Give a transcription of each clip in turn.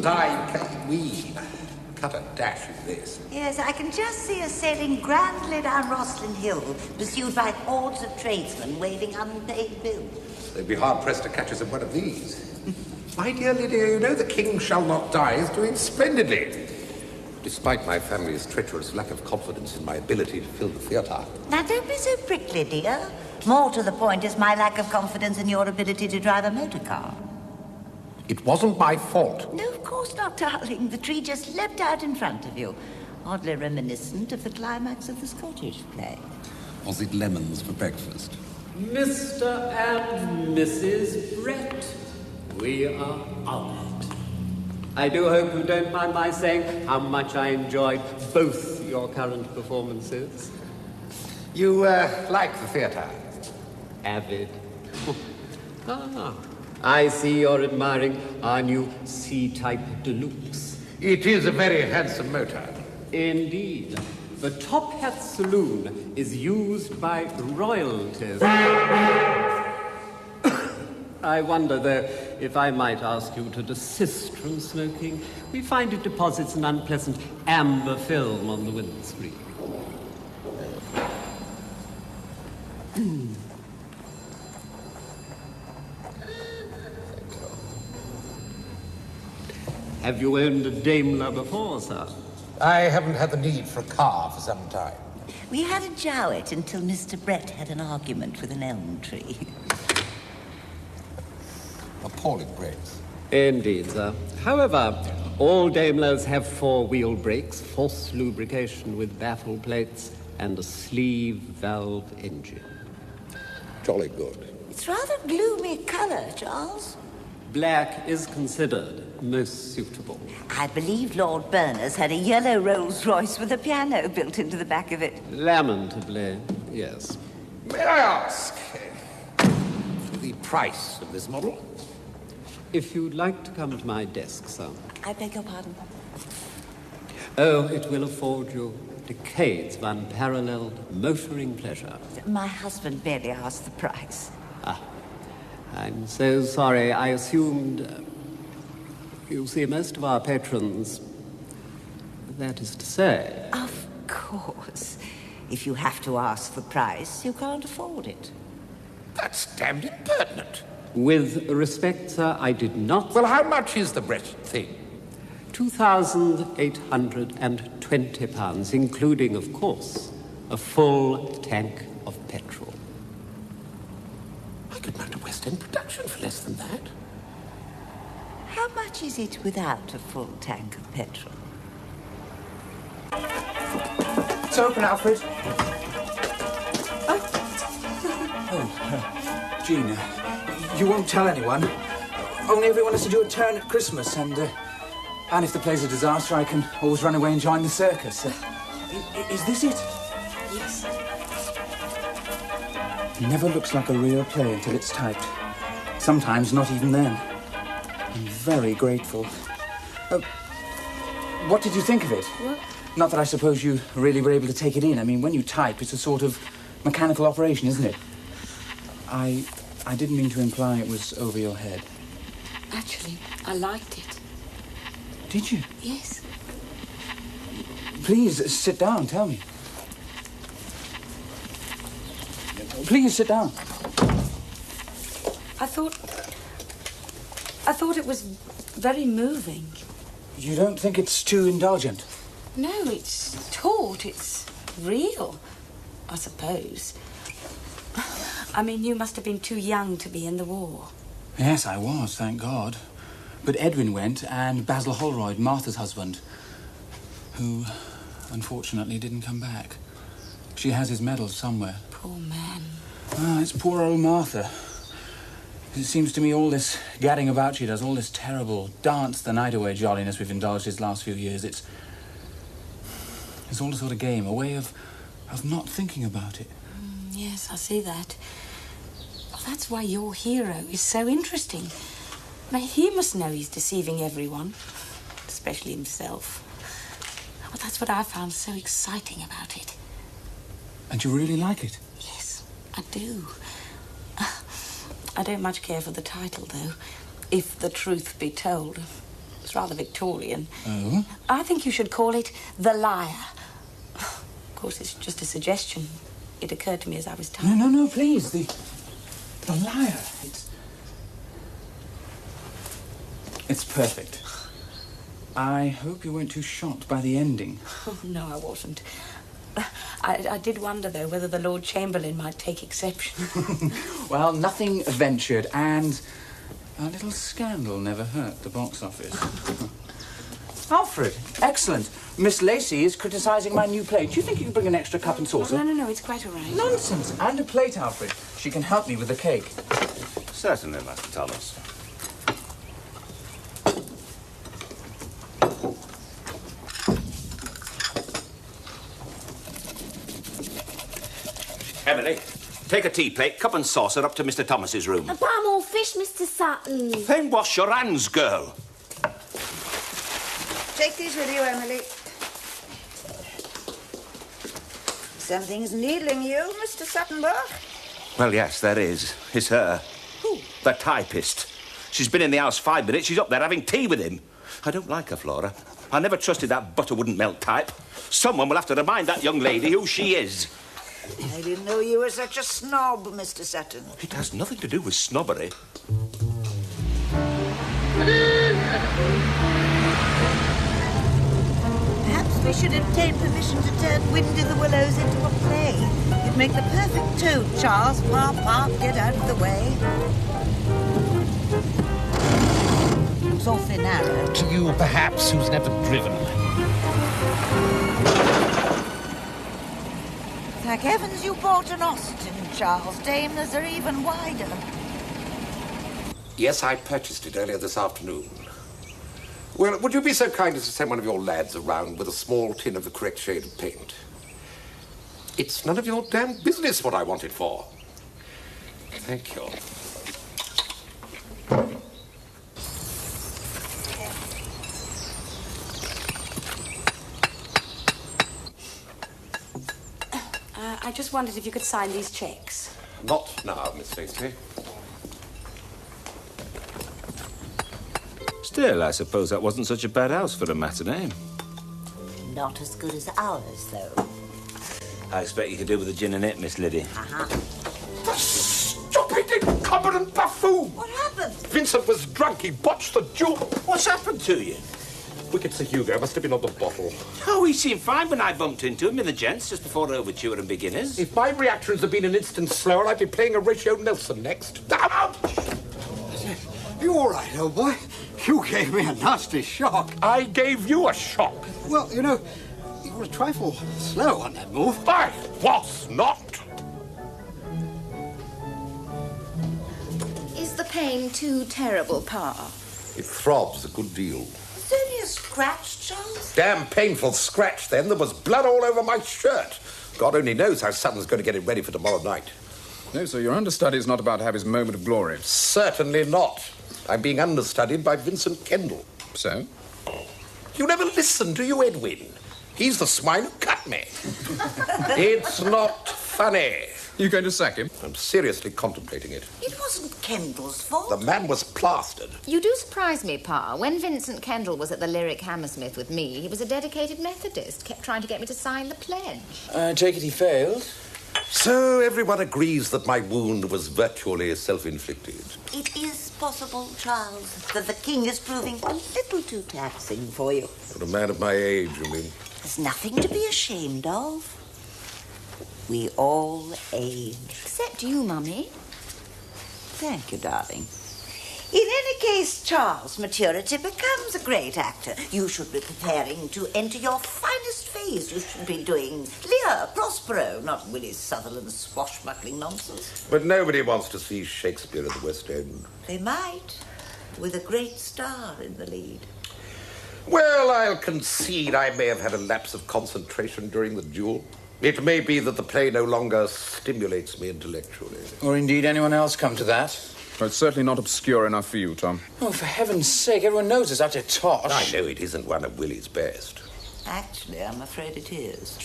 Couldn't we cut a dash in this? Yes, I can just see us sailing grandly down Roslyn Hill, pursued by hordes of tradesmen waving unpaid bills. They'd be hard-pressed to catch us in one of these. My dear Lydia, you know the king shall not die is doing splendidly. Despite my family's treacherous lack of confidence in my ability to fill the theatre. Now, don't be so prickly, dear. More to the point is my lack of confidence in your ability to drive a motorcar. It wasn't my fault. No, of course not, darling. The tree just leapt out in front of you. Oddly reminiscent of the climax of the Scottish play. Was it lemons for breakfast? Mr. and Mrs. Brett, we are honoured. I do hope you don't mind my saying how much I enjoyed both your current performances. You, like the theatre? Avid. I see you're admiring our new C-Type Deluxe. It is a very handsome motor. Indeed. The Top Hat Saloon is used by royalties. I wonder, though, if I might ask you to desist from smoking. We find it deposits an unpleasant amber film on the windscreen. Have you owned a Daimler before, sir? I haven't had the need for a car for some time. We had a jowett until Mr. Brett had an argument with an elm tree. Appalling brakes. Indeed, sir. However, all Daimlers have four-wheel brakes, forced lubrication with baffle plates, and a sleeve valve engine. Jolly good. It's rather gloomy colour, Charles. Black is considered most suitable. I believe Lord Berners had a yellow Rolls-Royce with a piano built into the back of it. Lamentably, yes. May I ask the price of this model? If you'd like to come to my desk, sir. I beg your pardon? Oh, it will afford you decades of unparalleled motoring pleasure. My husband barely asked the price. I'm so sorry. I assumed... you see, most of our patrons... that is to say... Of course. If you have to ask the price, you can't afford it. That's damned impertinent. With respect, sir, I did not... Well, how much is the Brett thing? £2,820, including, of course, a full tank of petrol. I could mount a West End production for less than that. How much is it without a full tank of petrol? It's open, Alfred. Gina, you won't tell anyone. Only everyone has to do a turn at Christmas, and if the play's a disaster, I can always run away and join the circus. Is this it? Yes. Never looks like a real play until it's typed. Sometimes not even then. I'm very grateful. What did you think of it? What? Not that I suppose you really were able to take it in. I mean, when you type, it's a sort of mechanical operation, isn't it? I didn't mean to imply it was over your head. Actually, I liked it. Did you? Yes. Please, sit down, tell me. Please, sit down. I thought it was very moving. You don't think it's too indulgent? No, it's taut, it's real, I suppose. I mean, you must have been too young to be in the war. Yes, I was, thank God. But Edwin went, and Basil Holroyd, Martha's husband, who, unfortunately, didn't come back. She has his medals somewhere. Poor man. Ah, it's poor old Martha. It seems to me all this gadding about she does, all this terrible dance-the-night-away jolliness we've indulged these last few years, it's all a sort of game, a way of not thinking about it. Yes, I see that. Well, that's why your hero is so interesting. Now, he must know he's deceiving everyone, especially himself. Well, that's what I found so exciting about it. And you really like it? Yes, I do. I don't much care for the title, though, If the Truth Be Told. It's rather Victorian. Oh? I think you should call it The Liar. Of course, it's just a suggestion. It occurred to me as I was typing. No, please. The Liar. It's perfect. I hope you weren't too shocked by the ending. Oh, no, I wasn't. I did wonder, though, whether the Lord Chamberlain might take exception. Well, nothing ventured, and a little scandal never hurt the box office. Alfred, excellent. Miss Lacey is criticising my new plate. Do you think you could bring an extra cup and saucer? No, it's quite all right. Nonsense. And a plate, Alfred. She can help me with the cake. Certainly, Master Thomas. Emily, take a tea plate, cup and saucer up to Mr. Thomas's room. But I'm all fish, Mr. Sutton. Then wash your hands, girl. Take these with you, Emily. Something's needling you, Mr. Suttonburg. Well, yes, there is. It's her. Who? The typist. She's been in the house 5 minutes. She's up there having tea with him. I don't like her, Flora. I never trusted that butter wouldn't melt type. Someone will have to remind that young lady who she is. I didn't know you were such a snob, Mr. Sutton. It has nothing to do with snobbery. Perhaps we should obtain permission to turn Wind in the Willows into a play. You'd make the perfect toad, Charles. Pop, get out of the way. It's awfully narrow. To you, perhaps, who's never driven. Thank heavens you bought an Austin, Charles. Daimlers are even wider. Yes, I purchased it earlier this afternoon. Well, would you be so kind as to send one of your lads around with a small tin of the correct shade of paint? It's none of your damn business what I want it for. Thank you. I just wondered if you could sign these cheques. Not now, Miss Lacey. Still, I suppose that wasn't such a bad house for a matinee. Not as good as ours, though. I expect you could do with a gin and it, Miss Lydia. The stupid, incompetent buffoon! What happened? Vincent was drunk. He botched the duel. What's happened to you? Wicked Sir Hugo must have been on the bottle. Oh, he seemed fine when I bumped into him in the gents just before Overture and Beginners. If my reactions had been an instant slower, I'd be playing a Ratio Nelson next. Ouch! You all right, old boy? You gave me a nasty shock. I gave you a shock. Well, you know, you were a trifle slow on that move. I was not. Is the pain too terrible, Pa? It throbs a good deal. It's only a scratch, Charles. Damn painful scratch, then. There was blood all over my shirt. God only knows how Sutton's going to get it ready for tomorrow night. No, sir, your understudy is not about to have his moment of glory. Certainly not. I'm being understudied by Vincent Kendall. So? You never listen, do you, Edwin? He's the swine who cut me. It's not funny. You going to sack him? I'm seriously contemplating it. It wasn't Kendall's fault. The man was plastered. You do surprise me, Pa. When Vincent Kendall was at the Lyric Hammersmith with me, he was a dedicated Methodist, kept trying to get me to sign the pledge. I take it he failed? So everyone agrees that my wound was virtually self-inflicted. It is possible, Charles, that the king is proving a little too taxing for you. For a man of my age, you mean? There's nothing to be ashamed of. We all age. Except you, Mummy. Thank you, darling. In any case, Charles, maturity becomes a great actor. You should be preparing to enter your finest phase. You should be doing Lear, Prospero, not Willie Sutherland's swashbuckling nonsense. But nobody wants to see Shakespeare at the West End. They might, with a great star in the lead. Well, I'll concede I may have had a lapse of concentration during the duel. It may be that the play no longer stimulates me intellectually. Or indeed anyone else come to that? Well, it's certainly not obscure enough for you, Tom. Oh, for heaven's sake, everyone knows it's utter tosh. I know it isn't one of Willie's best. Actually, I'm afraid it is.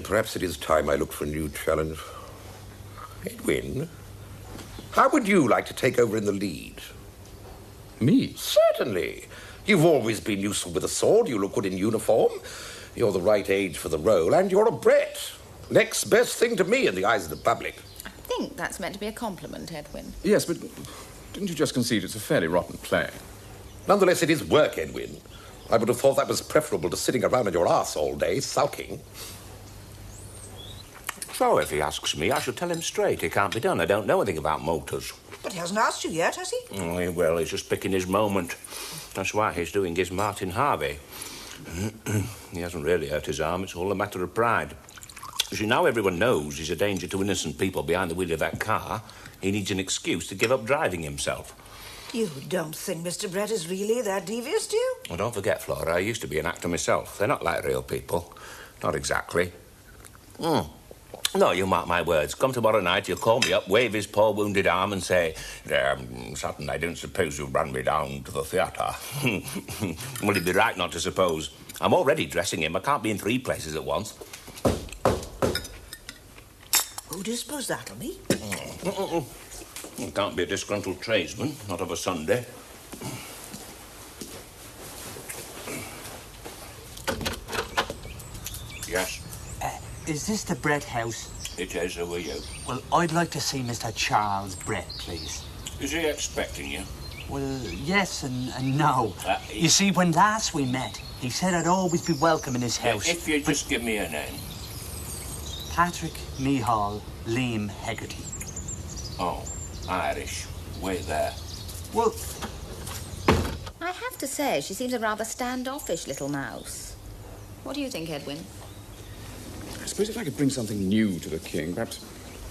Perhaps it is time I looked for a new challenge. Edwin, how would you like to take over in the lead? Me? Certainly. You've always been useful with a sword. You look good in uniform. You're the right age for the role, and you're a Brett. Next best thing to me in the eyes of the public. I think that's meant to be a compliment, Edwin. Yes, but didn't you just concede it's a fairly rotten play? Nonetheless, it is work, Edwin. I would have thought that was preferable to sitting around on your arse all day, sulking. So, if he asks me, I shall tell him straight. It can't be done. I don't know anything about motors. But he hasn't asked you yet, has he? Oh, well, he's just picking his moment. That's why he's doing his Martin Harvey. He hasn't really hurt his arm. It's all a matter of pride. You see, now everyone knows he's a danger to innocent people behind the wheel of that car. He needs an excuse to give up driving himself. You don't think Mr. Brett is really that devious, do you? Well, don't forget, Flora, I used to be an actor myself. They're not like real people. Not exactly. No, you mark my words. Come tomorrow night, you'll call me up, wave his poor wounded arm and say, Sutton, I didn't suppose you ran me down to the theatre. Well, he'd be right not to suppose. I'm already dressing him. I can't be in 3 places at once. Who do you suppose that'll be? You can't be a disgruntled tradesman, not of a Sunday. Yes? Is this the Brett house? It is. Who are you? Well, I'd like to see Mr. Charles Brett, please. Is he expecting you? Well, yes and no. You see, when last we met, he said I'd always be welcome in his house. If you just give me a name. Patrick Mihal Liam Hegarty. Oh, Irish. Way there. Well, I have to say, she seems a rather standoffish little mouse. What do you think, Edwin? I suppose if I could bring something new to the king, perhaps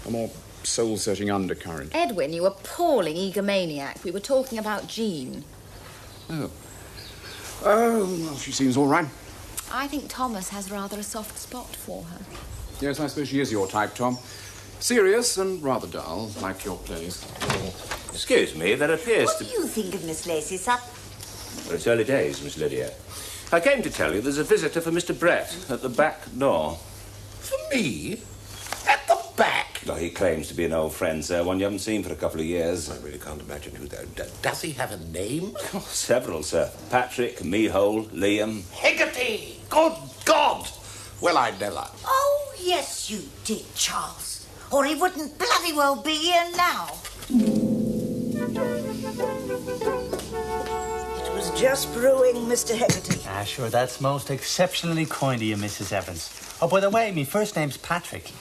a more soul-searching undercurrent. Edwin, you appalling egomaniac. We were talking about Jean. Oh. Oh, well, she seems all right. I think Thomas has rather a soft spot for her. Yes, I suppose she is your type, Tom. Serious and rather dull, like your plays. Excuse me, there appears What do you think of Miss Lacey, Sutton? Well, it's early days, Miss Lydia. I came to tell you there's a visitor for Mr. Brett at the back door. For me? At the back? No, he claims to be an old friend, sir, one you haven't seen for a couple of years. I really can't imagine who that... Does he have a name? Oh, several, sir. Patrick, Mihal, Liam. Hegarty! Good God! Well, I never. Oh, yes, you did, Charles. Or he wouldn't bloody well be here now. It was just brewing, Mr. Hegarty. Ah, sure, that's most exceptionally kind of you, Mrs. Evans. Oh, by the way, my first name's Patrick.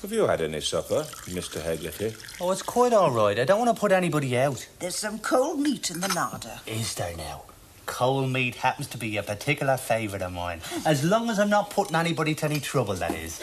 Have you had any supper, Mr. Hegarty? Oh, it's quite all right. I don't want to put anybody out. There's some cold meat in the larder. Is there now? Cold meat happens to be a particular favourite of mine. As long as I'm not putting anybody to any trouble, that is.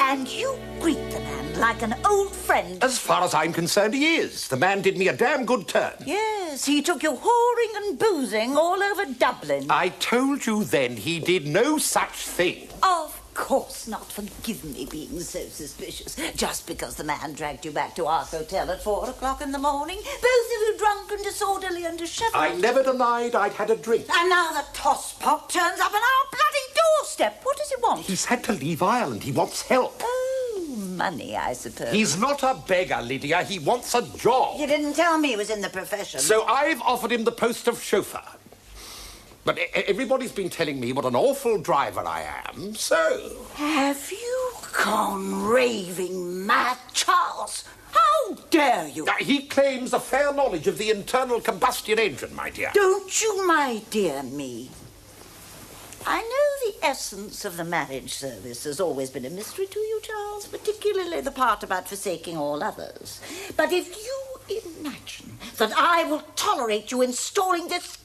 And you greet the man like an old friend. As far as I'm concerned, he is. The man did me a damn good turn. Yes, he took you whoring and boozing all over Dublin. I told you then he did no such thing. Of course not. Forgive me being so suspicious. Just because the man dragged you back to our hotel at 4 o'clock in the morning, both of you drunk and disorderly and dishevelled. I never denied I'd had a drink. And now the tosspot turns up on our bloody doorstep. What does he want? He's had to leave Ireland. He wants help. Oh, money, I suppose. He's not a beggar, Lydia. He wants a job. You didn't tell me he was in the profession. So I've offered him the post of chauffeur. But everybody's been telling me what an awful driver I am, so... Have you gone raving mad, Charles? How dare you? He claims a fair knowledge of the internal combustion engine, my dear. Don't you, my dear me. I know the essence of the marriage service has always been a mystery to you, Charles, particularly the part about forsaking all others. But if you imagine that I will tolerate you installing this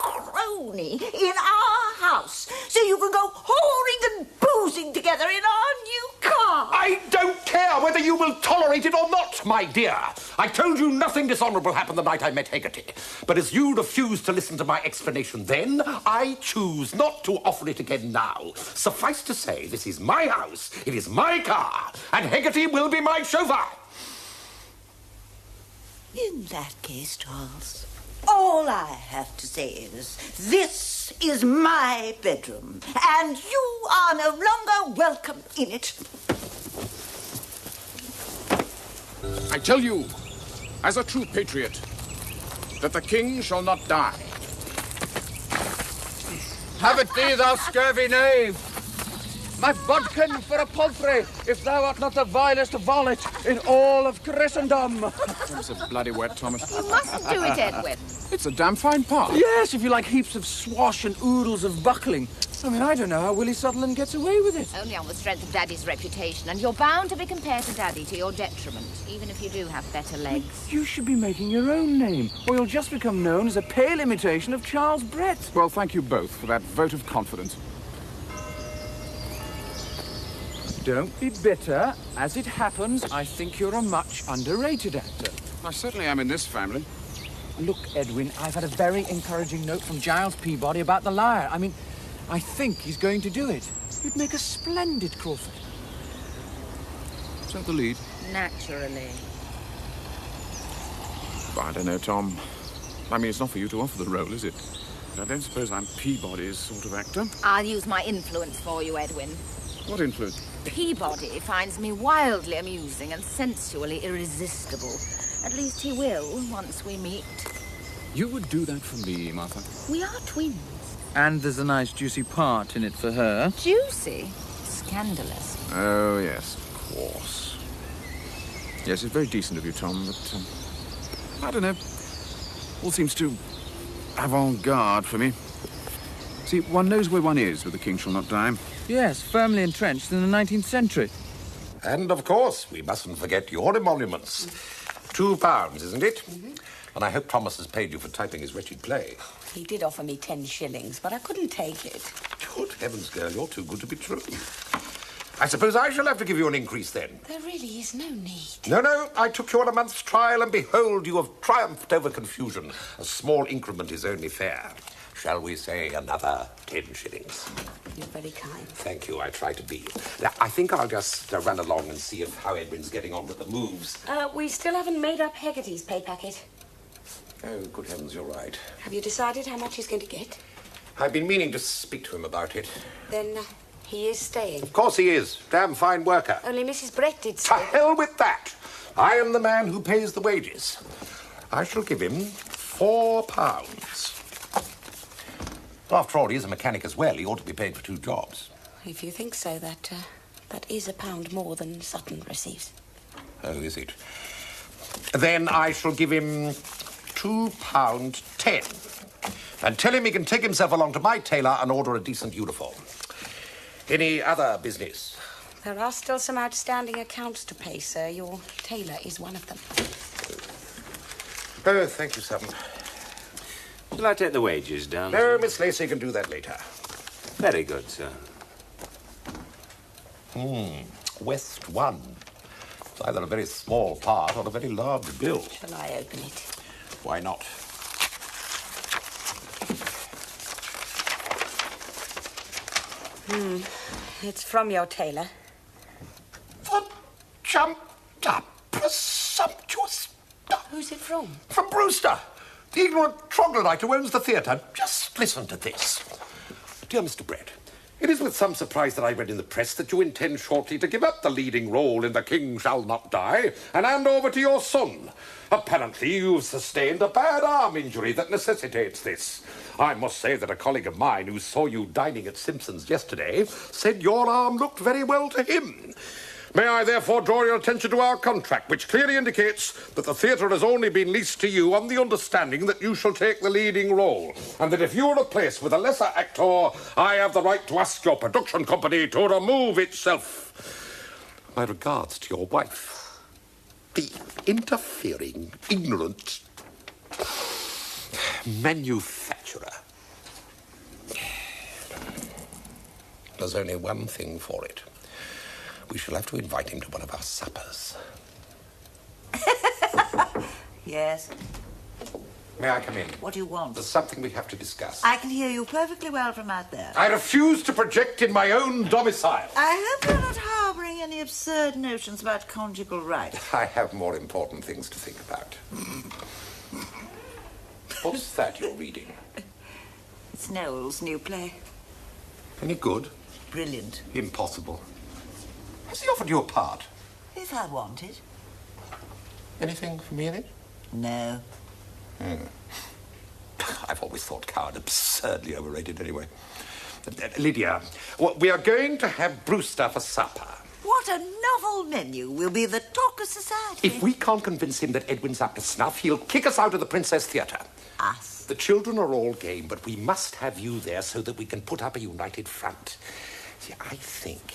crony in our house so you can go whoring and boozing together in our new car. I don't care whether you will tolerate it or not, my dear. I told you nothing dishonourable happened the night I met Hegarty. But as you refused to listen to my explanation then, I choose not to offer it again now. Suffice to say, this is my house, it is my car, and Hegarty will be my chauffeur. In that case, Charles, all I have to say is, this is my bedroom, and you are no longer welcome in it. I tell you, as a true patriot, that the king shall not die. Have it be, thou scurvy knave! My bodkin for a palfrey, if thou art not the vilest varlet in all of Christendom. It's a bloody wet, Thomas. You mustn't do it, Edwin. It's a damn fine part. Yes, if you like heaps of swash and oodles of buckling. I mean, I don't know how Willie Sutherland gets away with it. Only on the strength of Daddy's reputation, and you're bound to be compared to Daddy to your detriment, even if you do have better legs. You should be making your own name, or you'll just become known as a pale imitation of Charles Brett. Well, thank you both for that vote of confidence. Don't be bitter. As it happens, I think you're a much underrated actor. I certainly am in this family. Look, Edwin, I've had a very encouraging note from Giles Peabody about the Lyre. I mean, I think he's going to do it. You'd make a splendid Crawford. Is that the lead? Naturally. I don't know, Tom. I mean, it's not for you to offer the role, is it? I don't suppose I'm Peabody's sort of actor. I'll use my influence for you, Edwin. What influence? Peabody finds me wildly amusing and sensually irresistible. At least he will, once we meet. You would do that for me, Martha. We are twins. And there's a nice juicy part in it for her. Juicy? Scandalous. Oh, yes, of course. Yes, it's very decent of you, Tom, but, I don't know. All seems too avant-garde for me. See, one knows where one is with The King Shall Not Die. Yes, firmly entrenched in the 19th century. And, of course, we mustn't forget your emoluments. £2, isn't it? Mm-hmm. And I hope Thomas has paid you for typing his wretched play. He did offer me 10 shillings, but I couldn't take it. Good heavens, girl, you're too good to be true. I suppose I shall have to give you an increase then. There really is no need. No, I took you on a month's trial, and behold, you have triumphed over confusion. A small increment is only fair. Shall we say another 10 shillings? You're very kind. Thank you, I try to be. Now, I think I'll just run along and see how Edwin's getting on with the moves. We still haven't made up Hegarty's pay packet. Oh, good heavens, you're right. Have you decided how much he's going to get? I've been meaning to speak to him about it. Then he is staying. Of course he is. Damn fine worker. Only Mrs. Brett did To say. hell with that. I am the man who pays the wages. I shall give him £4. After all, he is a mechanic as well. He ought to be paid for 2 jobs. If you think so, that is £1 more than Sutton receives. Oh, is it? Then I shall give him £2.10. And tell him he can take himself along to my tailor and order a decent uniform. Any other business? There are still some outstanding accounts to pay, sir. Your tailor is one of them. Oh, thank you, Sutton. Shall I take the wages down? No, Miss Lacey can do that later. Very good, sir. West 1. It's either a very small part or a very large bill. Shall I open it? Why not? It's from your tailor. The jumped up, presumptuous... Who's it from? From Brewster, the ignorant troglodyte who owns the theatre. Just listen to this. Dear Mr. Brett, it is with some surprise that I read in the press that you intend shortly to give up the leading role in The King Shall Not Die and hand over to your son. Apparently, you've sustained a bad arm injury that necessitates this. I must say that a colleague of mine who saw you dining at Simpson's yesterday said your arm looked very well to him. May I therefore draw your attention to our contract, which clearly indicates that the theatre has only been leased to you on the understanding that you shall take the leading role, and that if you are replaced with a lesser actor, I have the right to ask your production company to remove itself. My regards to your wife, the interfering, ignorant manufacturer. There's only one thing for it. We shall have to invite him to one of our suppers. Yes. May I come in? What do you want? There's something we have to discuss. I can hear you perfectly well from out there. I refuse to project in my own domicile. I hope you're not harbouring any absurd notions about conjugal rights. I have more important things to think about. What's that you're reading? It's Noel's new play. Any good? Brilliant. Impossible. Has he offered you a part? If I want it. Anything for me in it? No. I've always thought coward absurdly overrated anyway. Lydia, we are going to have Brewster for supper. What a novel menu will be the talk of society. If we can't convince him that Edwin's up to snuff, he'll kick us out of the Princess Theatre. Us? The children are all game, but we must have you there so that we can put up a united front. See, I think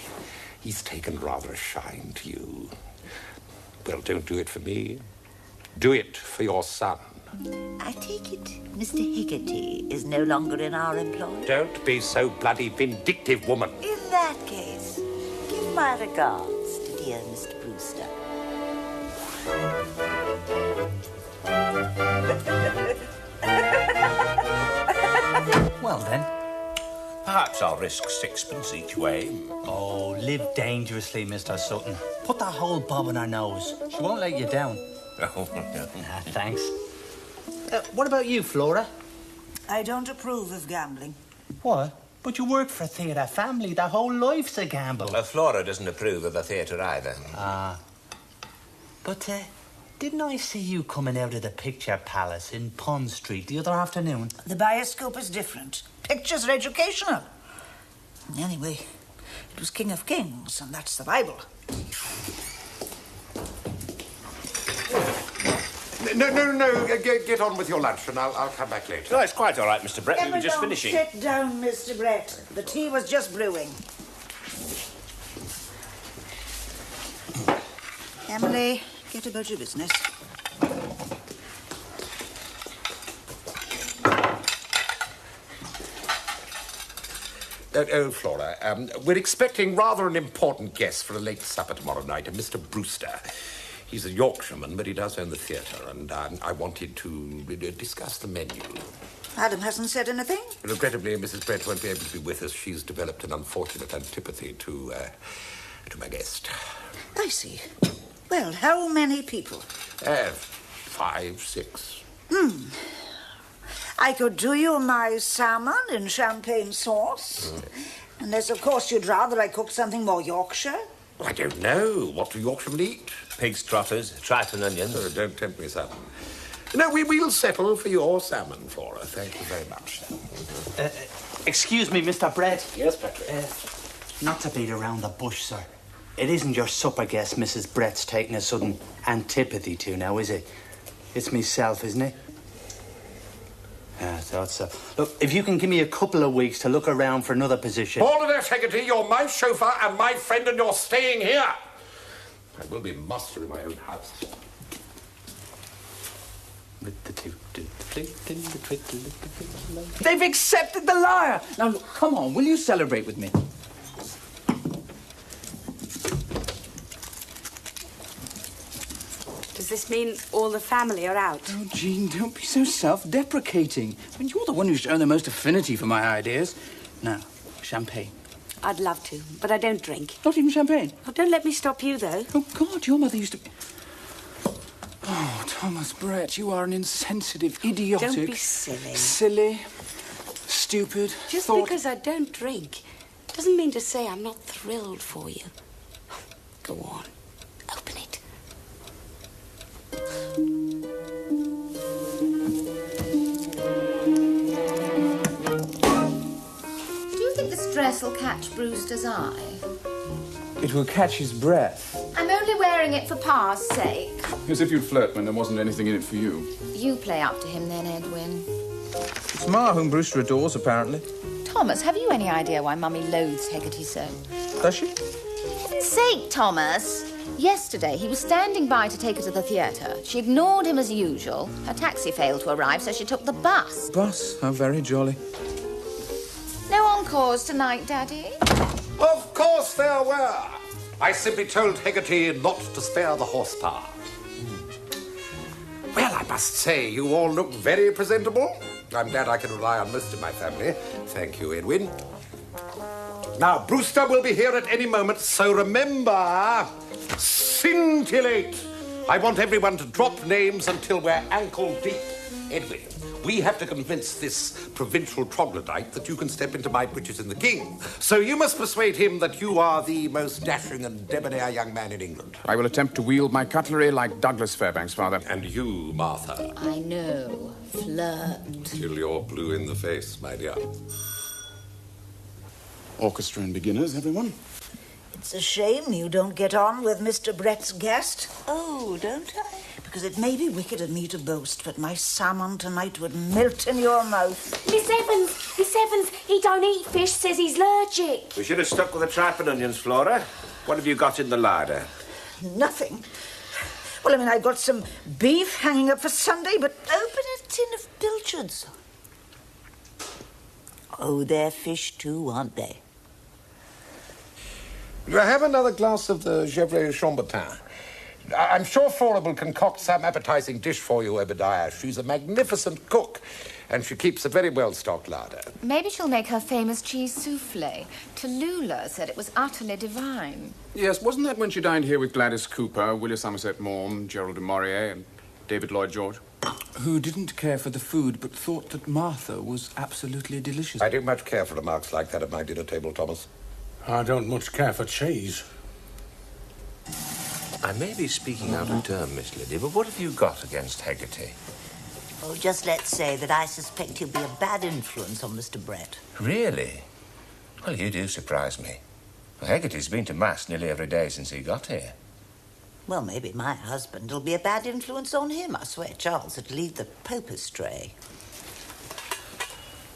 he's taken rather a shine to you. Well, don't do it for me. Do it for your son. I take it Mr. Higgerty is no longer in our employ? Don't be so bloody vindictive, woman. In that case, give my regards to dear Mr. Brewster. Well, then. Perhaps I'll risk sixpence each way. Oh, live dangerously, Mr. Sutton. Put that whole bob on her nose. She won't let you down. Oh, no. Thanks. What about you, Flora? I don't approve of gambling. What? But you work for a theatre family. Their whole life's a gamble. Well, Flora doesn't approve of the theatre either. But, didn't I see you coming out of the Picture Palace in Pond Street the other afternoon? The bioscope is different. Pictures are educational. Anyway, it was King of Kings, and that's the Bible. No. Get on with your lunch, and I'll come back later. No, it's quite all right, Mr. Brett. We were just finishing. Sit down, Mr. Brett. The tea was just brewing. Emily, get about your business. Flora, we're expecting rather an important guest for a late supper tomorrow night, Mr. Brewster. He's a Yorkshireman, but he does own the theatre, and I wanted to discuss the menu. Adam hasn't said anything? Regrettably, Mrs. Brett won't be able to be with us. She's developed an unfortunate antipathy to my guest. I see. Well, how many people? 5, 6. I could do you my salmon in champagne sauce. Unless, of course, you'd rather I cook something more Yorkshire. I don't know. What do Yorkshiremen eat? Pig's trotters, tripe and onions. Oh, don't tempt me, Sutton. No, we'll settle for your salmon, Flora. Thank you very much. Excuse me, Mr. Brett. Yes, Patrick. Not to beat around the bush, sir. It isn't your supper guest Mrs. Brett's taking a sudden antipathy to now, is it? It's myself, isn't it? I thought so. Look, if you can give me a couple of weeks to look around for another position... All of that, Haggerty. You're my chauffeur and my friend, and you're staying here. I will be master in my own house. They've accepted the lyre! Now, look, come on, will you celebrate with me? Does this mean all the family are out? Oh, Jean, don't be so self-deprecating. I mean, you're the one who's shown the most affinity for my ideas. Now, champagne. I'd love to, but I don't drink. Not even champagne? Oh, don't let me stop you, though. Oh, God, your mother used to be... Oh, Thomas Brett, you are an insensitive, idiotic... Don't be silly. Silly, stupid, Just because I don't drink doesn't mean to say I'm not thrilled for you. Go on, open it. Do you think this dress will catch Brewster's eye? It will catch his breath. I'm only wearing it for Pa's sake. As if you'd flirt when there wasn't anything in it for you. You play up to him then, Edwin. It's Ma whom Brewster adores, apparently. Thomas, have you any idea why Mummy loathes Haggerty so? Does she? For heaven's sake, Thomas! Yesterday, he was standing by to take her to the theatre. She ignored him as usual. Her taxi failed to arrive, so she took the bus. Bus? How very jolly. No encores tonight, Daddy? Of course there were. I simply told Haggerty not to spare the horsepower. Well, I must say, you all look very presentable. I'm glad I can rely on most of my family. Thank you, Edwin. Now, Brewster will be here at any moment, so remember, scintillate. I want everyone to drop names until we're ankle deep. Edwin, we have to convince this provincial troglodyte that you can step into my breeches in the king. So you must persuade him that you are the most dashing and debonair young man in England. I will attempt to wield my cutlery like Douglas Fairbanks, father. And you, Martha. I know. Flirt. Till you're blue in the face, my dear. Orchestra and beginners, everyone. It's a shame you don't get on with Mr. Brett's guest. Oh, don't I? Because it may be wicked of me to boast, but my salmon tonight would melt in your mouth. Miss Evans, he don't eat fish, says he's allergic. We should have stuck with the tripe and onions, Flora. What have you got in the larder? Nothing. Well, I mean, I've got some beef hanging up for Sunday, but open a tin of pilchards. Oh, they're fish too, aren't they? Do I have another glass of the Gevrey Chambertin? I'm sure Flora will concoct some appetizing dish for you, Obadiah. She's a magnificent cook, and she keeps a very well-stocked larder. Maybe she'll make her famous cheese souffle. Tallulah said it was utterly divine. Yes, wasn't that when she dined here with Gladys Cooper, Willie Somerset Maugham, Gerald de Maurier, and David Lloyd George? Who didn't care for the food, but thought that Martha was absolutely delicious. I don't much care for remarks like that at my dinner table, Thomas. I don't much care for cheese. I may be speaking out of turn, Miss Lydia, but what have you got against Hegarty? Oh, just let's say that I suspect he'll be a bad influence on Mr. Brett. Really? Well, you do surprise me. Well, Hegarty's been to Mass nearly every day since he got here. Well, maybe my husband will be a bad influence on him. I swear Charles would lead the Pope astray.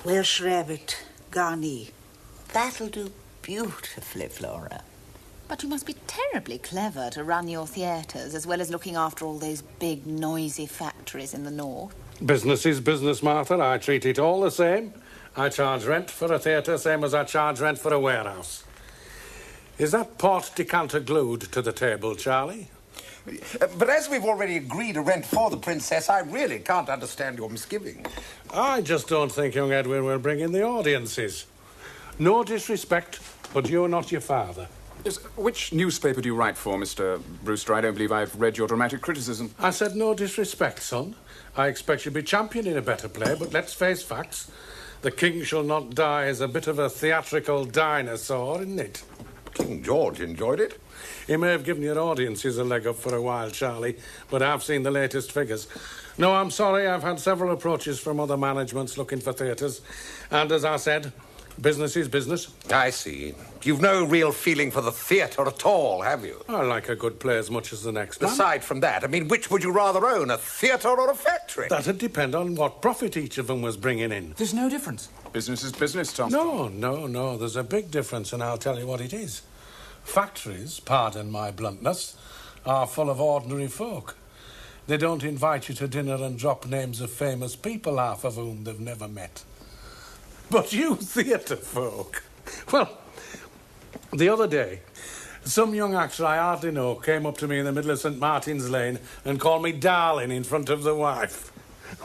Welsh rabbit, Garni. That'll do beautifully, Flora. But you must be terribly clever to run your theatres as well as looking after all those big, noisy factories in the north. Business is business, Martha. I treat it all the same. I charge rent for a theatre, same as I charge rent for a warehouse. Is that port decanter glued to the table, Charlie? But as we've already agreed a rent for the princess, I really can't understand your misgiving. I just don't think young Edwin will bring in the audiences. No disrespect, but you're not your father. Yes, which newspaper do you write for, Mr. Brewster? I don't believe I've read your dramatic criticism. I said no disrespect, son. I expect you'll be championing a better play, but let's face facts. The King Shall Not Die is a bit of a theatrical dinosaur, isn't it? King George enjoyed it. He may have given your audiences a leg up for a while, Charlie, but I've seen the latest figures. No, I'm sorry, I've had several approaches from other managements looking for theatres, and as I said, business is business. I see. You've no real feeling for the theatre at all, have you? I like a good play as much as the next man. Aside from that, I mean, which would you rather own, a theatre or a factory? That'd depend on what profit each of them was bringing in. There's no difference. Business is business, Tom. No. There's a big difference, and I'll tell you what it is. Factories, pardon my bluntness, are full of ordinary folk. They don't invite you to dinner and drop names of famous people, half of whom they've never met. But you theatre folk... Well, the other day, some young actor I hardly know came up to me in the middle of St. Martin's Lane and called me darling in front of the wife.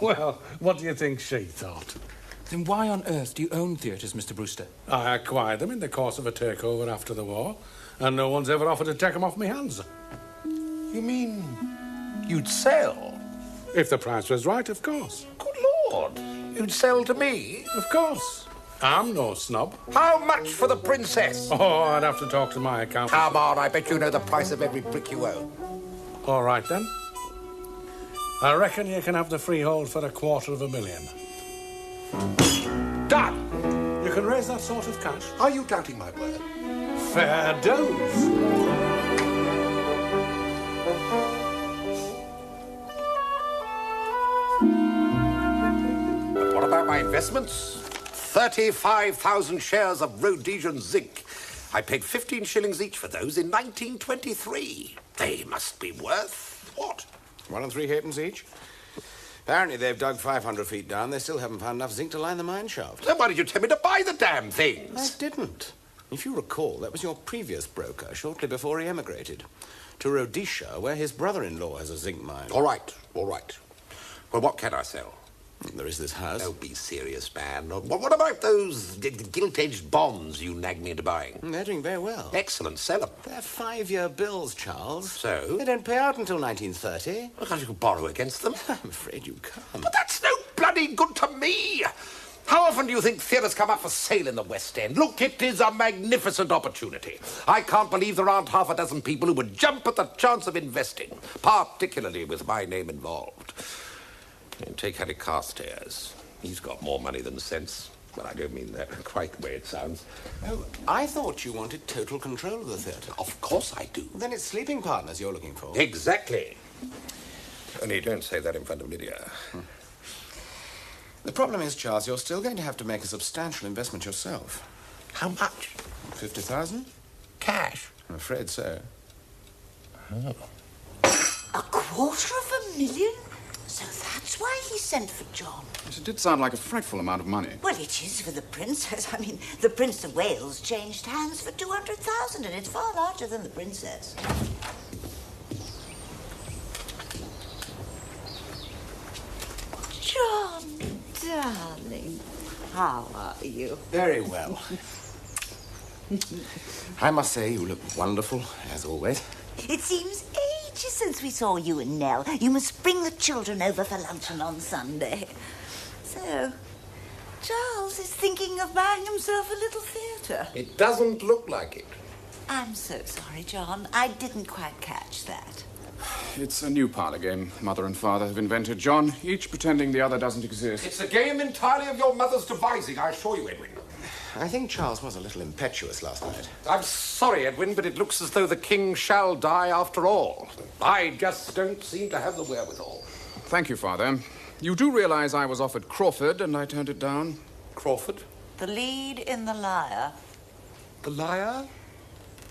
Well, what do you think she thought? Then why on earth do you own theatres, Mr. Brewster? I acquired them in the course of a takeover after the war, and no one's ever offered to take them off my hands. You mean you'd sell? If the price was right, of course. Good Lord. You'd sell to me? Of course. I'm no snob. How much for the princess? Oh, I'd have to talk to my accountant. Come on, I bet you know the price of every brick you own. All right, then. I reckon you can have the freehold for $250,000. Done! You can raise that sort of cash. Are you doubting my word? Fair dues. But what about my investments? 35,000 shares of Rhodesian zinc. I paid 15 shillings each for those in 1923. They must be worth what? 1 3 halfpence each. Apparently they've dug 500 feet down. They still haven't found enough zinc to line the mine shaft. Then why did you tell me to buy the damn things? I didn't. If you recall, that was your previous broker shortly before he emigrated to Rhodesia, where his brother-in-law has a zinc mine. All right. Well, what can I sell? There is this house. Oh, be serious, man. What about those gilt-edged bonds you nagged me into buying? They're doing very well. Excellent, sell them. They're 5-year bills, Charles. So? They don't pay out until 1930. Well, can't you borrow against them? I'm afraid you can't. But that's no bloody good to me. How often do you think theatres come up for sale in the West End? Look, it is a magnificent opportunity. I can't believe there aren't half a dozen people who would jump at the chance of investing, particularly with my name involved. And take Harry Carstairs. He's got more money than sense. But I don't mean that quite the way it sounds. Oh, I thought you wanted total control of the theatre. Of course I do. Then it's sleeping partners you're looking for. Exactly. Only don't say that in front of Lydia. The problem is, Charles, you're still going to have to make a substantial investment yourself. How much? 50,000? Cash? I'm afraid so. Oh. $250,000? So that's why he sent for John. Yes, it did sound like a frightful amount of money. Well, it is for the princess. I mean, the Prince of Wales changed hands for 200,000, and it's far larger than the princess. John, darling, how are you? Very well. I must say, you look wonderful, as always. It seems ages since we saw you and Nell. You must bring the children over for luncheon on Sunday. So, Charles is thinking of buying himself a little theatre. It doesn't look like it. I'm so sorry, John. I didn't quite catch that. It's a new parlour game Mother and Father have invented, John, each pretending the other doesn't exist. It's a game entirely of your mother's devising, I assure you, Edwin. I think Charles was a little impetuous last night. I'm sorry, Edwin, but it looks as though the king shall die after all. I just don't seem to have the wherewithal. Thank you, Father. You do realise I was offered Crawford and I turned it down? Crawford? The lead in The Liar. The Liar?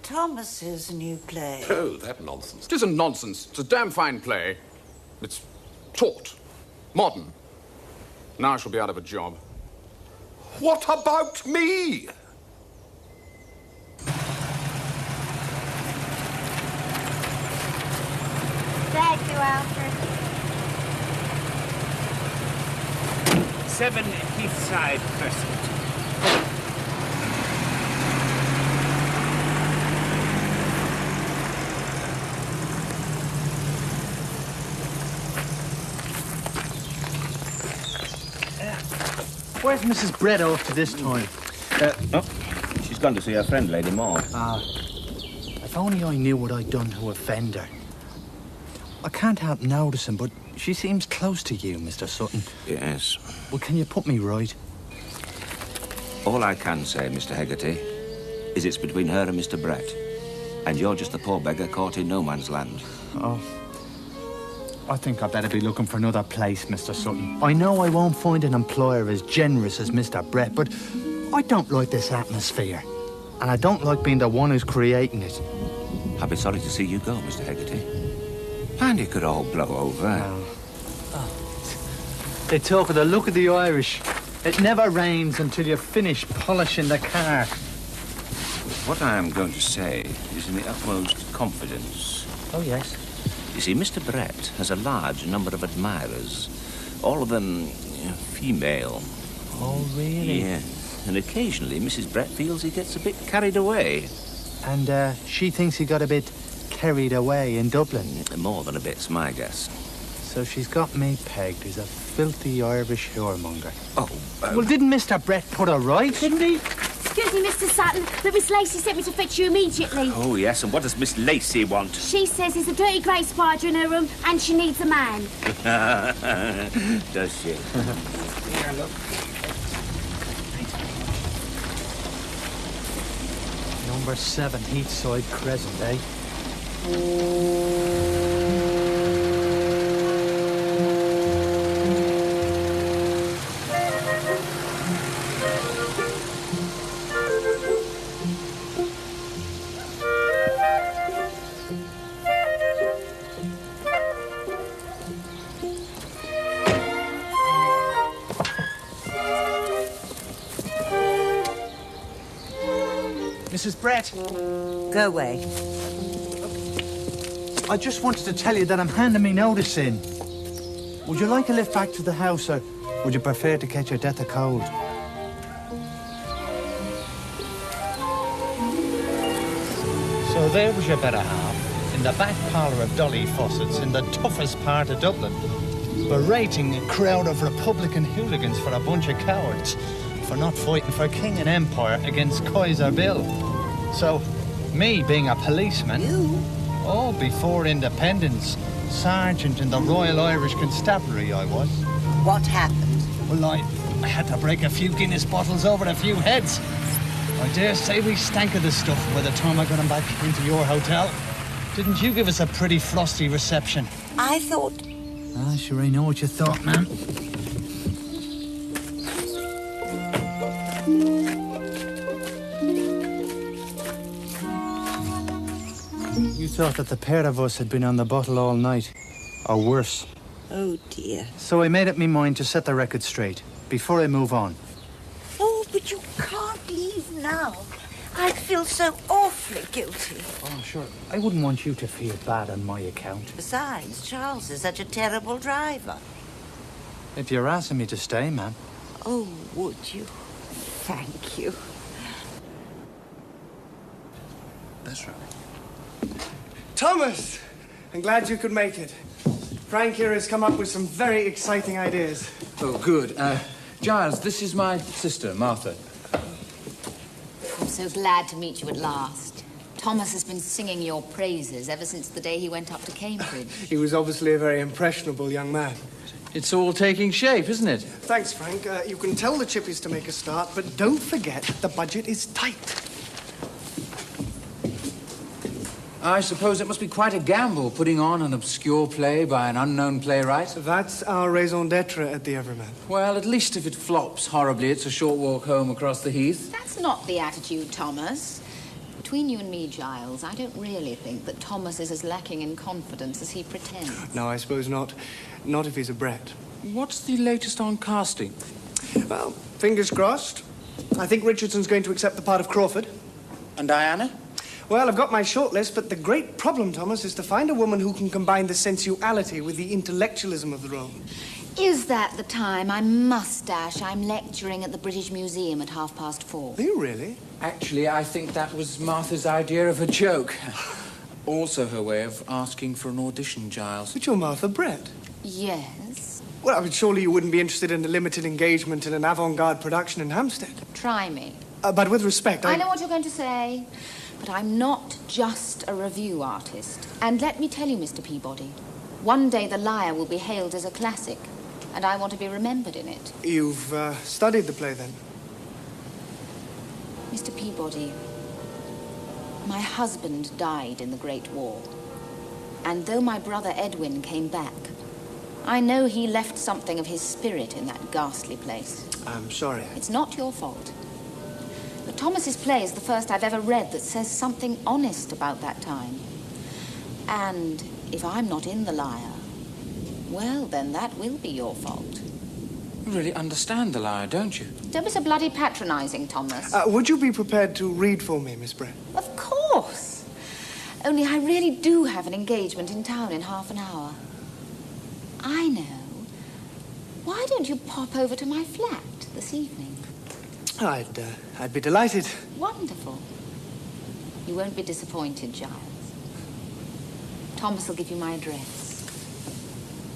Thomas's new play. Oh, that nonsense. It isn't nonsense. It's a damn fine play. It's taut, modern. Now I shall be out of a job. What about me? Thank you, Alfred. 7 Heathside Crescent. Where's Mrs. Brett off to this time? She's gone to see her friend, Lady Maud. If only I knew what I'd done to offend her. I can't help noticing, but she seems close to you, Mr. Sutton. Yes. Well, can you put me right? All I can say, Mr. Hegarty, is it's between her and Mr. Brett. And you're just a poor beggar caught in no man's land. Oh. I think I'd better be looking for another place, Mr. Sutton. I know I won't find an employer as generous as Mr. Brett, but I don't like this atmosphere. And I don't like being the one who's creating it. I'd be sorry to see you go, Mr. Hegarty. And it could all blow over. They talk of the look of the Irish. It never rains until you finish polishing the car. What I am going to say is in the utmost confidence. Oh, yes. You see, Mr. Brett has a large number of admirers, all of them female. Oh, really? Yeah. And occasionally Mrs. Brett feels he gets a bit carried away. And she thinks he got a bit carried away in Dublin? More than a bit's my guess. So she's got me pegged as a filthy Irish whoremonger. Oh, well, didn't Mr. Brett put her right, didn't he? Excuse me, Mr. Sutton, but Miss Lacey sent me to fetch you immediately. Oh, yes, and what does Miss Lacey want? She says there's a dirty grey spider in her room and she needs a man. Does she? Here, look. Number 7, Heathside Crescent, eh? Mrs. Brett. Go away. I just wanted to tell you that I'm handing me notice in. Would you like a lift back to the house, or would you prefer to catch your death of cold? So there was your better half, in the back parlour of Dolly Fawcett's in the toughest part of Dublin. berating a crowd of Republican hooligans for a bunch of cowards for not fighting for king and empire against Kaiser Bill. So, me being a policeman... You? Oh, before independence, sergeant in the Royal Irish Constabulary I was. What happened? Well, I had to break a few Guinness bottles over a few heads. I dare say we stank of the stuff by the time I got him back into your hotel. Didn't you give us a pretty frosty reception? I thought... Ah, sure, I know what you thought, ma'am. You thought that the pair of us had been on the bottle all night, or worse. Oh, dear. So I made up my mind to set the record straight, before I move on. Oh, but you can't leave now. I feel so awfully guilty. Oh, sure. I wouldn't want you to feel bad on my account. Besides, Charles is such a terrible driver. If you're asking me to stay, ma'am. Oh, would you? Thank you. That's right. Thomas! I'm glad you could make it. Frank here has come up with some very exciting ideas. Oh, good. Giles, this is my sister, Martha. I'm so glad to meet you at last. Thomas has been singing your praises ever since the day he went up to Cambridge. He was obviously a very impressionable young man. It's all taking shape, isn't it? Thanks, Frank. You can tell the chippies to make a start, but don't forget the budget is tight. I suppose it must be quite a gamble putting on an obscure play by an unknown playwright. That's our raison d'etre at the Everyman. Well, at least if it flops horribly, it's a short walk home across the heath. That's not the attitude, Thomas. Between you and me, Giles, I don't really think that Thomas is as lacking in confidence as he pretends. No, I suppose not. Not if he's a Brett. What's the latest on casting? Well, fingers crossed. I think Richardson's going to accept the part of Crawford. And Diana? Well, I've got my shortlist, but the great problem, Thomas, is to find a woman who can combine the sensuality with the intellectualism of the role. Is that the time? I must dash. I'm lecturing at the British Museum at 4:30. Are you really? Actually, I think that was Martha's idea of a joke. Also her way of asking for an audition, Giles. But you're Martha Brett. Yes? Well, I mean, surely you wouldn't be interested in a limited engagement in an avant-garde production in Hampstead. Try me. But with respect, I know what you're going to say. But I'm not just a review artist. And let me tell you, Mr. Peabody, one day The Liar will be hailed as a classic, and I want to be remembered in it. You've studied the play, then? Mr. Peabody, my husband died in the Great War. And though my brother Edwin came back, I know he left something of his spirit in that ghastly place. I'm sorry. It's not your fault. But Thomas's play is the first I've ever read that says something honest about that time. And if I'm not in The Liar, well, then that will be your fault. You really understand The Liar, don't you? Don't be so bloody patronizing, Thomas. Would you be prepared to read for me, Miss Brett? Of course. Only I really do have an engagement in town in half an hour. I know. Why don't you pop over to my flat this evening? I'd be delighted. Wonderful. You won't be disappointed, Giles. Thomas will give you my address.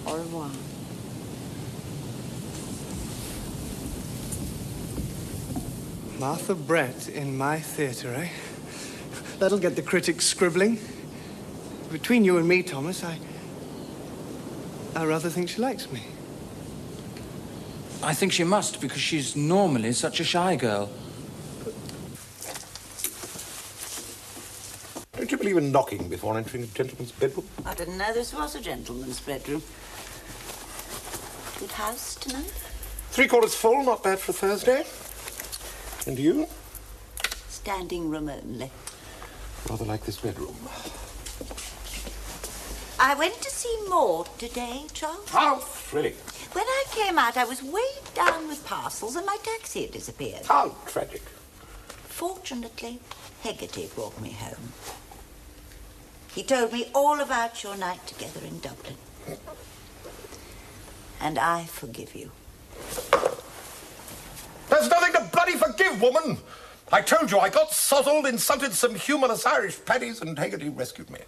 Au revoir. Martha Brett in my theatre, eh? That'll get the critics scribbling. Between you and me, Thomas, I rather think she likes me. I think she must, because she's normally such a shy girl. Don't you believe in knocking before entering a gentleman's bedroom? I didn't know this was a gentleman's bedroom. Good house tonight? 3/4 full, not bad for a Thursday. And you? Standing room only. Rather like this bedroom. I went to see Maud today, Charles. How thrilling. When I came out, I was weighed down with parcels and my taxi had disappeared. How tragic. Fortunately, Hegarty brought me home. He told me all about your night together in Dublin. And I forgive you. There's nothing to bloody forgive, woman. I told you I got sozzled, insulted some humorless Irish paddies, and Hegarty rescued me.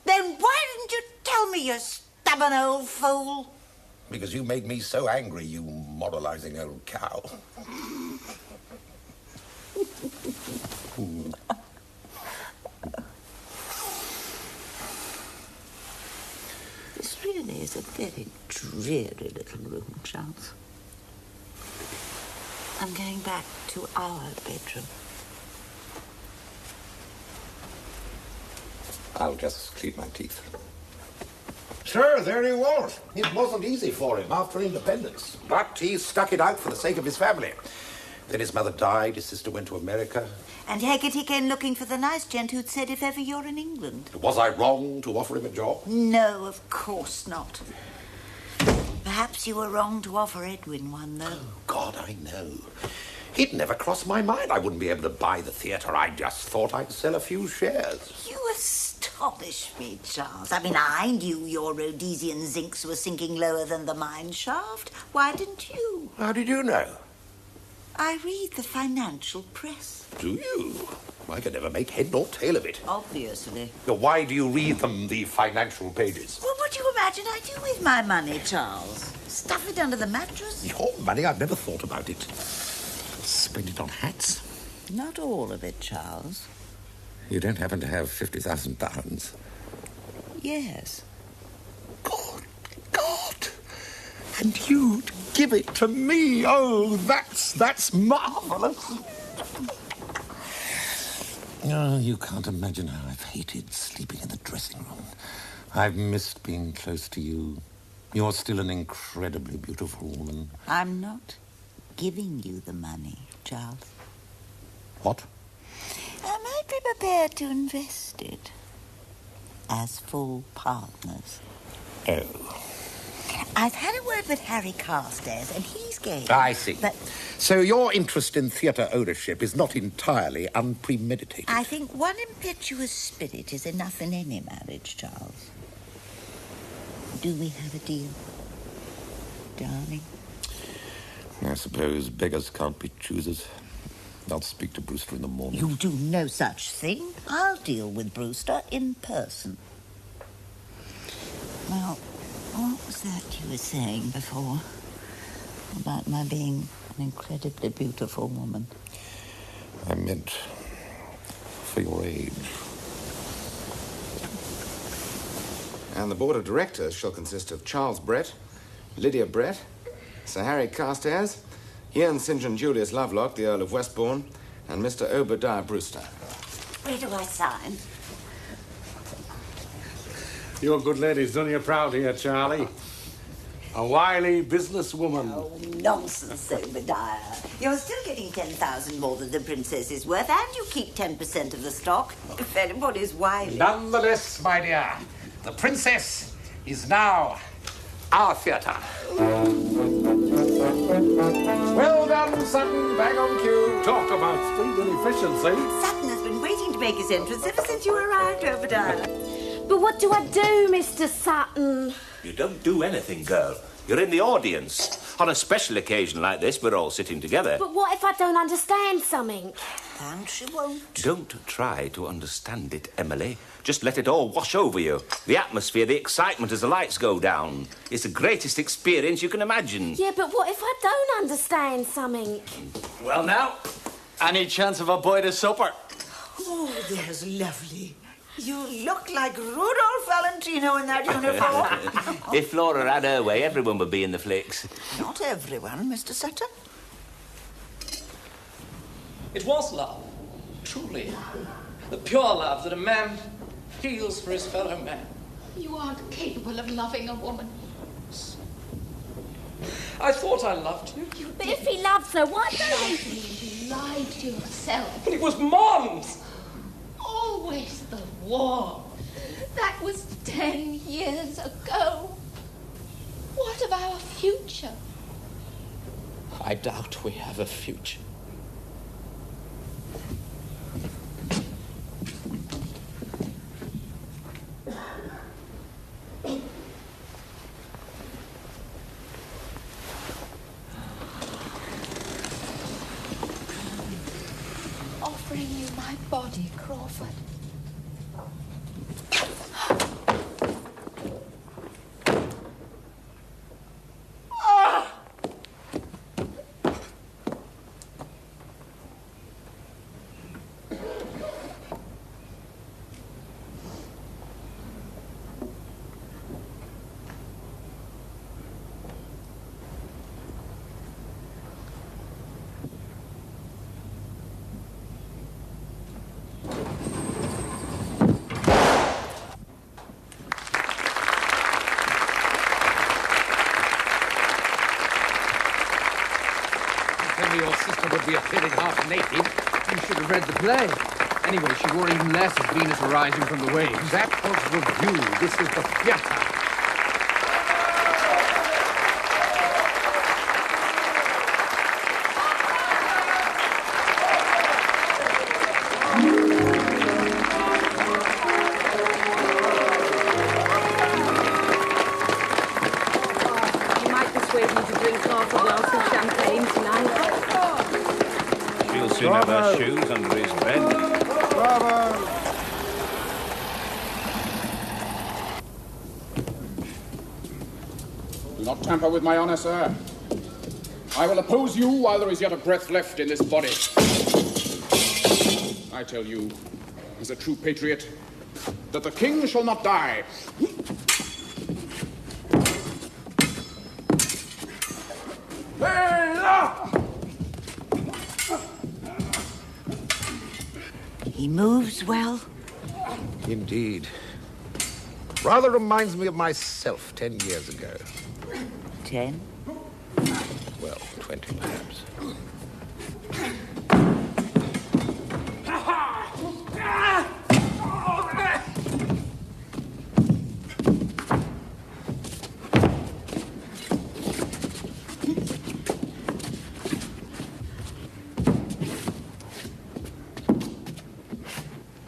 Then why didn't you tell me, you stubborn old fool? Because you made me so angry, you moralizing old cow. This really is a very dreary little room, Charles. I'm going back to our bedroom. I'll just clean my teeth. Sure, there he was. It wasn't easy for him after independence, but he stuck it out for the sake of his family. Then his mother died, his sister went to America. And Haggerty came looking for the nice gent who'd said if ever you're in England. Was I wrong to offer him a job? No, of course not. Perhaps you were wrong to offer Edwin one, though. Oh, God, I know. It never crossed my mind I wouldn't be able to buy the theatre. I just thought I'd sell a few shares. You astonish me, Charles. I mean, I knew your Rhodesian zincs were sinking lower than the mine shaft. Why didn't you? How did you know? I read the financial press. Do you? I can never make head nor tail of it. Obviously. Now, why do you read them, the financial pages? Well, what do you imagine I do with my money, Charles? Stuff it under the mattress? Your money? I've never thought about it. Spend it on hats? Not all of it, Charles. You don't happen to have £50,000? Yes. Good God! And you'd give it to me? Oh, that's marvellous. Oh, you can't imagine how I've hated sleeping in the dressing room. I've missed being close to you. You're still an incredibly beautiful woman. I'm not giving you the money, Charles. What? I might be prepared to invest it as full partners. Oh. I've had a word with Harry Carstairs, and he's game. I see. But so your interest in theatre ownership is not entirely unpremeditated? I think one impetuous spirit is enough in any marriage, Charles. Do we have a deal, darling? I suppose beggars can't be choosers. I'll speak to Brewster in the morning. You do no such thing. I'll deal with Brewster in person. Well, what was that you were saying before? About my being an incredibly beautiful woman? I meant for your age. And the board of directors shall consist of Charles Brett, Lydia Brett, Sir Harry Carstairs, Ian St. John Julius Lovelock, the Earl of Westbourne, and Mr. Obadiah Brewster. Where do I sign? Your good lady's done you proud here, Charlie. A wily businesswoman. Oh, nonsense, Obadiah. You're still getting 10,000 more than the princess is worth, and you keep 10% of the stock. If anybody's wily. Nonetheless, my dear, the princess is now our theatre. Well done, Sutton. Bang on cue. Talk about speed and efficiency. Sutton has been waiting to make his entrance ever since you arrived, Obadiah. But what do I do, Mr. Sutton? You don't do anything, girl. You're in the audience. On a special occasion like this, we're all sitting together. But what if I don't understand something? And she won't. Don't try to understand it, Emily. Just let it all wash over you. The atmosphere, the excitement as the lights go down. It's the greatest experience you can imagine. Yeah, but what if I don't understand something? Well, now, any chance of a boy to supper? Oh, there's lovely. You look like Rudolph Valentino in that uniform. If Laura had her way, everyone would be in the flicks. Not everyone, Mr. Sutton. It was love, truly. The pure love that a man feels for his fellow man. You aren't capable of loving a woman. I thought I loved you. But if he loves her, why don't he? You lied to yourself. But it was Mom's. Always the war. That was 10 years ago. What of our future? I doubt we have a future. Offering you my body, Crawford. your sister would be appearing half naked. You should have read the play. Anyway, she wore even less as Venus arising from the waves. That was review. This is the theatre. You might persuade me to drink half a glass of champagne tonight. She'll soon have her shoes under his bed. Bravo! Do not tamper with my honor, sir. I will oppose you while there is yet a breath left in this body. I tell you, as a true patriot, that the king shall not die. He moves well. Indeed. Rather reminds me of myself 10 years ago. 10? Well, 20 perhaps.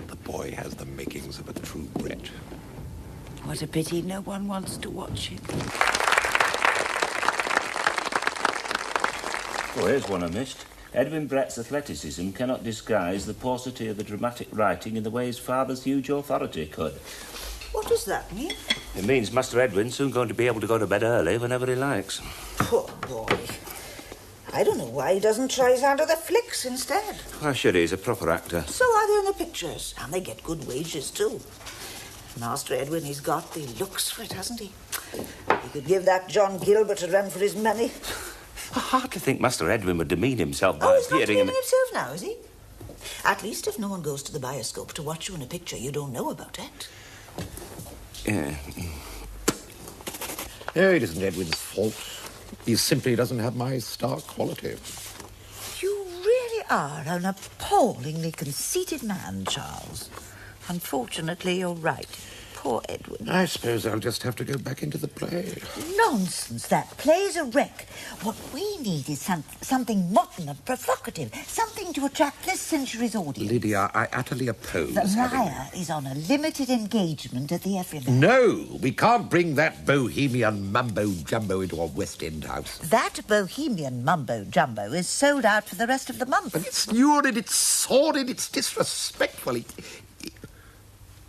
The boy has the makings of a true Brett. What a pity no one wants to watch him. Oh, here's one I missed. Edwin Brett's athleticism cannot disguise the paucity of the dramatic writing in the way his father's huge authority could. What does that mean? It means Master Edwin's soon going to be able to go to bed early whenever he likes. Poor boy. I don't know why he doesn't try his hand at the flicks instead. Why should he? He's a proper actor. So are they in the pictures. And they get good wages, too. Master Edwin, he's got the looks for it, hasn't he? He could give that John Gilbert a run for his money. I hardly think Master Edwin would demean himself by Oh, he's not appearing in demeaning himself now, is he? At least if no one goes to the bioscope to watch you in a picture you don't know about it. Yeah. Oh, it isn't Edwin's fault. He simply doesn't have my star quality. You really are an appallingly conceited man, Charles. Unfortunately, you're right. Poor Edwin. I suppose I'll just have to go back into the play. Nonsense, that play's a wreck. What we need is something modern and provocative, something to attract this century's audience. Lydia, I utterly oppose The having... Liar is on a limited engagement at the Everyman. No, we can't bring that bohemian mumbo-jumbo into a West End house. That bohemian mumbo-jumbo is sold out for the rest of the month. But it's lurid, it's sordid, it's disrespectful.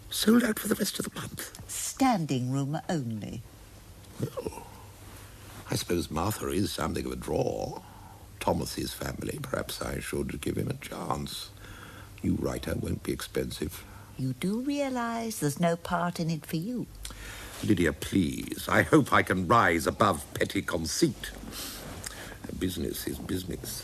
Sold out for the rest of the month. Standing room only. Well, I suppose Martha is something of a draw. Thomas's family. Perhaps I should give him a chance. You writer won't be expensive. You do realise there's no part in it for you. Lydia, please. I hope I can rise above petty conceit. Business is business.